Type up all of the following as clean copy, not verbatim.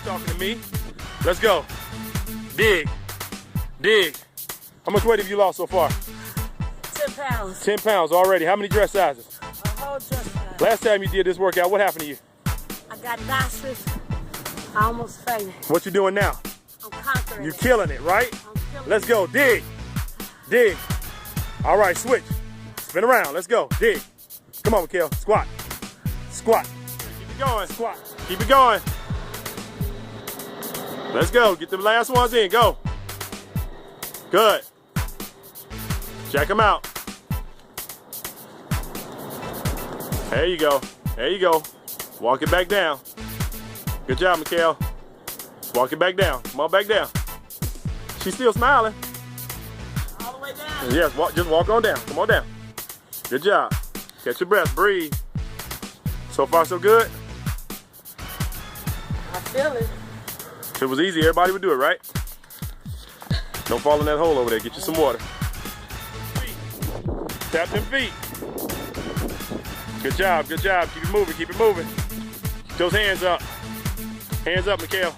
talking to me. Let's go. Dig. Dig. How much weight have you lost so far? 10 pounds. 10 pounds already. How many dress sizes? A whole dress size. Last time you did this workout, what happened to you? I got nauseous. I almost fainted. What you doing now? I'm conquering You're it. killing it, right? I'm killing Let's it. go. Dig. Dig. All right, switch. Spin around. Let's go. Dig. Come on, Mikhail. Squat. Squat. Keep it going. Squat. Keep it going. Let's go. Get the last ones in. Go. Good. Check them out. There you go. There you go. Walk it back down. Good job, Mikhail. Walk it back down. Come on, back down. She's still smiling. All the way down. Yes, just walk on down. Come on down. Good job. Catch your breath. Breathe. So far, so good. I feel it. If it was easy, everybody would do it, right? Don't fall in that hole over there. Get you some water. Tap them feet. Good job. Good job. Keep it moving. Keep it moving. Keep those hands up. Hands up, Mikhail.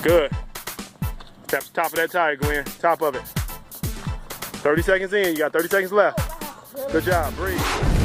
Good. Tap the top of that tire, Gwen. Top of it. 30 seconds in. You got 30 seconds left. Good job. Breathe.